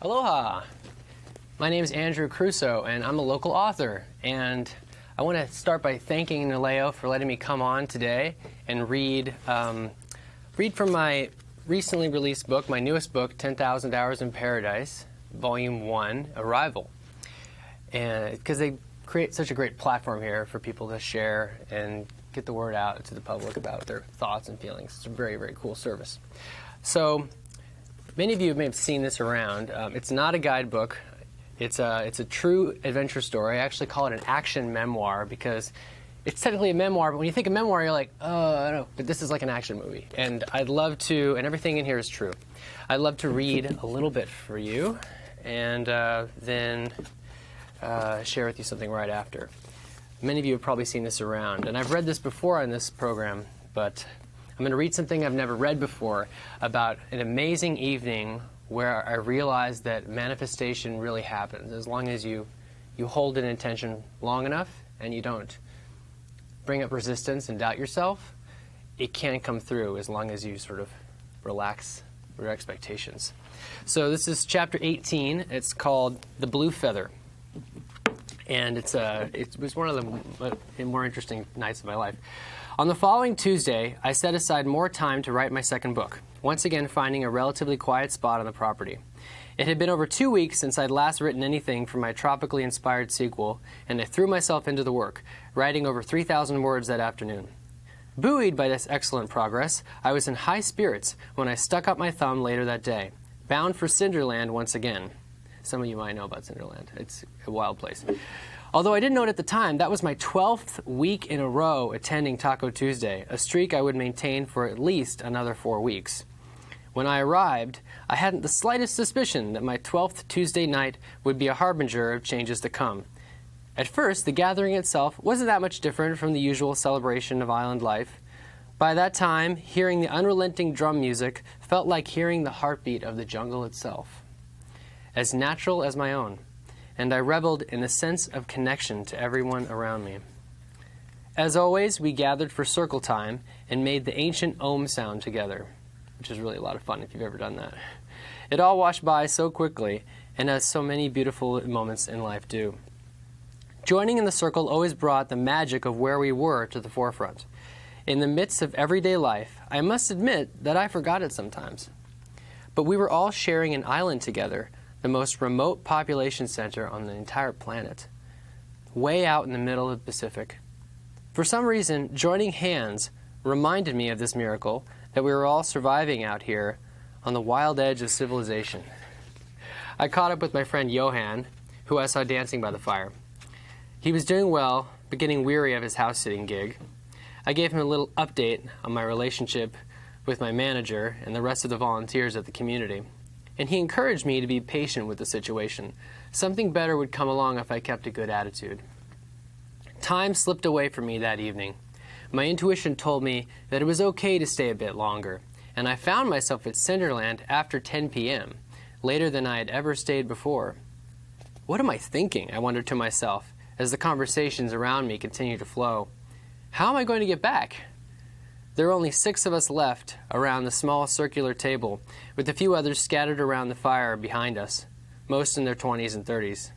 Aloha! My name is Andrew Crusoe, and I'm a local author. And I want to start by thanking Naleo for letting me come on today and read from my recently released book, my newest book, 10,000 Hours in Paradise, Volume 1, Arrival. And because they create such a great platform here for people to share and get the word out to the public about their thoughts and feelings. It's a very, very cool service. So many of you may have seen this around. It's not a guidebook. It's a true adventure story. I actually call it an action memoir because it's technically a memoir, but when you think of memoir, you're like, oh, I don't know. But this is like an action movie. And I'd love to, and everything in here is true. I'd love to read a little bit for you and then share with you something right after. Many of you have probably seen this around. And I've read this before on this program, but I'm going to read something I've never read before about an amazing evening where I realized that manifestation really happens as long as you hold an intention long enough and you don't bring up resistance and doubt yourself. It can come through as long as you sort of relax your expectations. So this is chapter 18. It's called The Blue Feather. And it was one of the more interesting nights of my life. On the following Tuesday, I set aside more time to write my second book, once again finding a relatively quiet spot on the property. It had been over 2 weeks since I'd last written anything for my tropically inspired sequel, and I threw myself into the work, writing over 3,000 words that afternoon. Buoyed by this excellent progress, I was in high spirits when I stuck up my thumb later that day, bound for Cinderland once again. Some of you might know about Cinderland. It's a wild place. Although I didn't know it at the time, that was my 12th week in a row attending Taco Tuesday, a streak I would maintain for at least another 4 weeks. When I arrived, I hadn't the slightest suspicion that my 12th Tuesday night would be a harbinger of changes to come. At first, the gathering itself wasn't that much different from the usual celebration of island life. By that time, hearing the unrelenting drum music felt like hearing the heartbeat of the jungle itself, as natural as my own, and I reveled in a sense of connection to everyone around me. As always, we gathered for circle time and made the ancient Om sound together, which is really a lot of fun if you've ever done that. It all washed by so quickly, and as so many beautiful moments in life do. Joining in the circle always brought the magic of where we were to the forefront. In the midst of everyday life, I must admit that I forgot it sometimes. But we were all sharing an island together, the most remote population center on the entire planet, way out in the middle of the Pacific. For some reason, joining hands reminded me of this miracle that we were all surviving out here on the wild edge of civilization. I caught up with my friend Johan, who I saw dancing by the fire. He was doing well, but getting weary of his house-sitting gig. I gave him a little update on my relationship with my manager and the rest of the volunteers at the community. And he encouraged me to be patient with the situation. Something better would come along if I kept a good attitude. Time slipped away from me that evening. My intuition told me that it was okay to stay a bit longer, and I found myself at Cinderland after 10 p.m., later than I had ever stayed before. What am I thinking? I wondered to myself as the conversations around me continued to flow. How am I going to get back? There were only 6 of us left around the small circular table, with a few others scattered around the fire behind us, most in their 20s and 30s.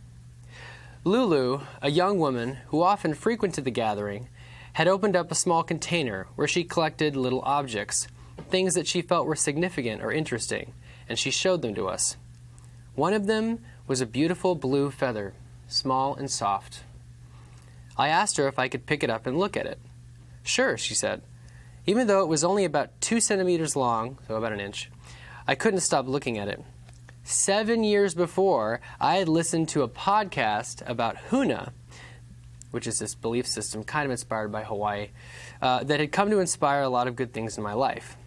Lulu, a young woman who often frequented the gathering, had opened up a small container where she collected little objects, things that she felt were significant or interesting, and she showed them to us. One of them was a beautiful blue feather, small and soft. I asked her if I could pick it up and look at it. Sure, she said. Even though it was only about 2 centimeters long, so about an inch, I couldn't stop looking at it. 7 years before, I had listened to a podcast about Huna, which is this belief system kind of inspired by Hawaii, that had come to inspire a lot of good things in my life.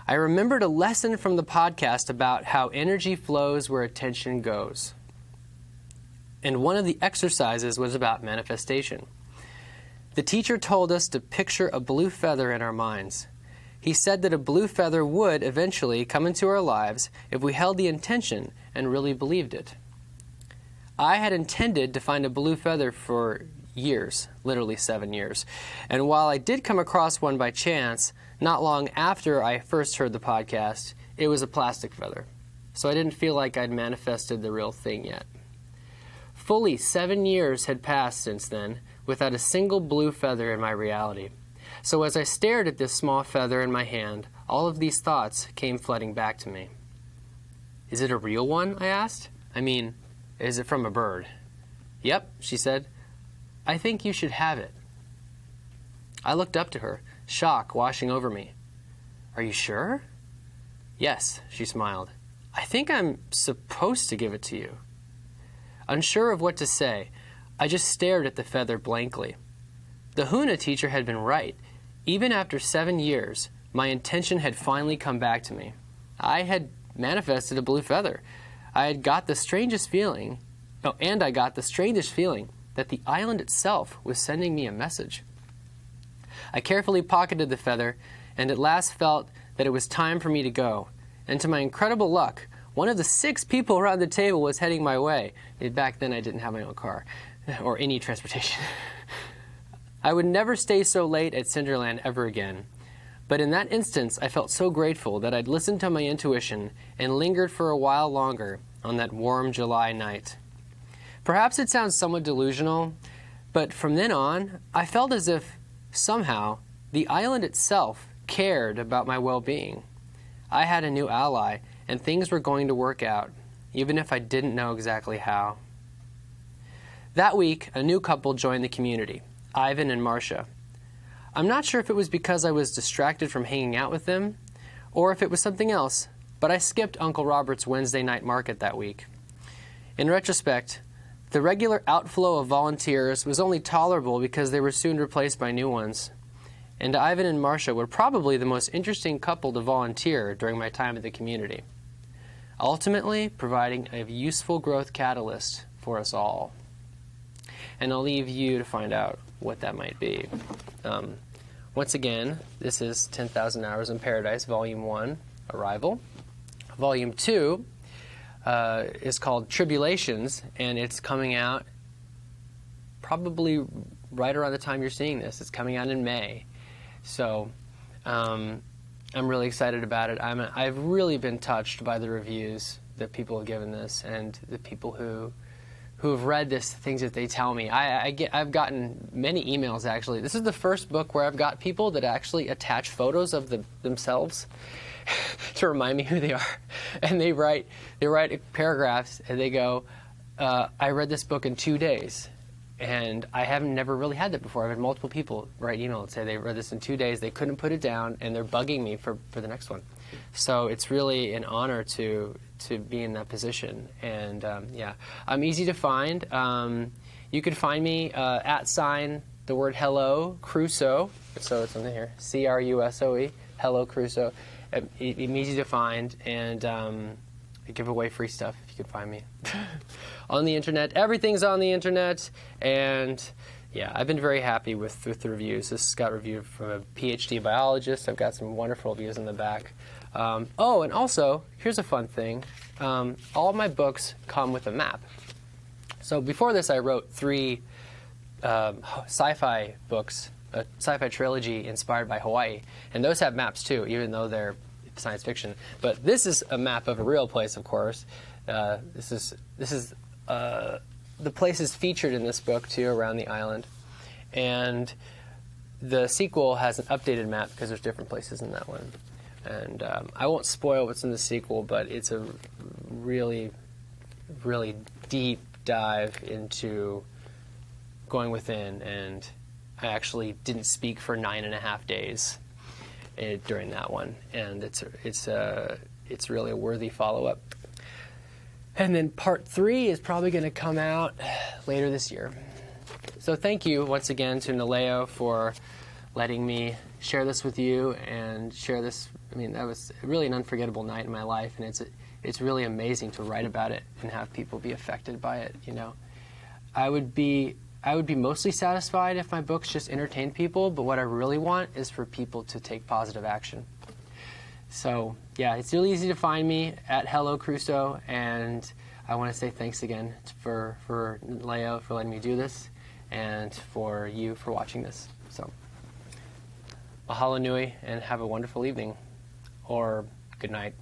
I remembered a lesson from the podcast about how energy flows where attention goes. And one of the exercises was about manifestation. The teacher told us to picture a blue feather in our minds. He said that a blue feather would eventually come into our lives if we held the intention and really believed it. I had intended to find a blue feather for years, literally 7 years. And while I did come across one by chance, not long after I first heard the podcast, it was a plastic feather. so I didn't feel like I'd manifested the real thing yet. Fully 7 years had passed since then, without a single blue feather in my reality. So as I stared at this small feather in my hand, all of these thoughts came flooding back to me. Is it a real one? I asked. I mean, is it from a bird? Yep, she said. I think you should have it. I looked up to her, shock washing over me. Are you sure? Yes, she smiled. I think I'm supposed to give it to you. Unsure of what to say, I just stared at the feather blankly. The Huna teacher had been right. Even after 7 years, my intention had finally come back to me. I had manifested a blue feather. I got the strangest feeling that the island itself was sending me a message. I carefully pocketed the feather, and at last felt that it was time for me to go. And to my incredible luck, one of the 6 people around the table was heading my way. Back then I didn't have my own car, or any transportation. I would never stay so late at Cinderland ever again. But in that instance, I felt so grateful that I'd listened to my intuition and lingered for a while longer on that warm July night. Perhaps it sounds somewhat delusional, but from then on, I felt as if, somehow, the island itself cared about my well-being. I had a new ally, and things were going to work out, even if I didn't know exactly how. That week, a new couple joined the community, Ivan and Marcia. I'm not sure if it was because I was distracted from hanging out with them, or if it was something else, but I skipped Uncle Robert's Wednesday night market that week. In retrospect, the regular outflow of volunteers was only tolerable because they were soon replaced by new ones. And Ivan and Marcia were probably the most interesting couple to volunteer during my time at the community, ultimately providing a useful growth catalyst for us all. And I'll leave you to find out what that might be. Once again, this is 10,000 Hours in Paradise, Volume 1, Arrival. Volume 2 is called Tribulations, and it's coming out probably right around the time you're seeing this. It's coming out in May. So I'm really excited about it. I've really been touched by the reviews that people have given this, and the people who have read this, things that they tell me. I've gotten many emails, actually. This is the first book where I've got people that actually attach photos of themselves to remind me who they are. And they write paragraphs, and they go, I read this book in 2 days. And I haven't never really had that before. I've had multiple people write email and say they read this in 2 days, they couldn't put it down, and they're bugging me for the next one. So it's really an honor to be in that position. And yeah, I'm easy to find. You can find me @ the word hello, Crusoe. So it's on here, Crusoe, hello Crusoe. I'm easy to find, and I give away free stuff if you can find me. On the internet, everything's on the internet, and yeah, I've been very happy with the reviews. This got reviewed from a PhD biologist. I've got some wonderful reviews in the back. Oh, and also, here's a fun thing. All my books come with a map. So before this, I wrote 3 sci-fi books, a sci-fi trilogy inspired by Hawaii, and those have maps too, even though they're science fiction. But this is a map of a real place, of course. This is the places featured in this book too around the island, and the sequel has an updated map because there's different places in that one. And I won't spoil what's in the sequel, but it's a really, really deep dive into going within, and I actually didn't speak for 9.5 days during that one, and it's really a worthy follow-up. And then part 3 is probably going to come out later this year. So thank you once again to Naleo for letting me share this with you and share this. I mean, that was really an unforgettable night in my life, and it's really amazing to write about it and have people be affected by it. You know, I would be mostly satisfied if my books just entertained people, but what I really want is for people to take positive action. So yeah, it's really easy to find me at Hello Crusoe, and I want to say thanks again for Leo for letting me do this, and for you for watching this. So mahalo nui, and have a wonderful evening, or good night.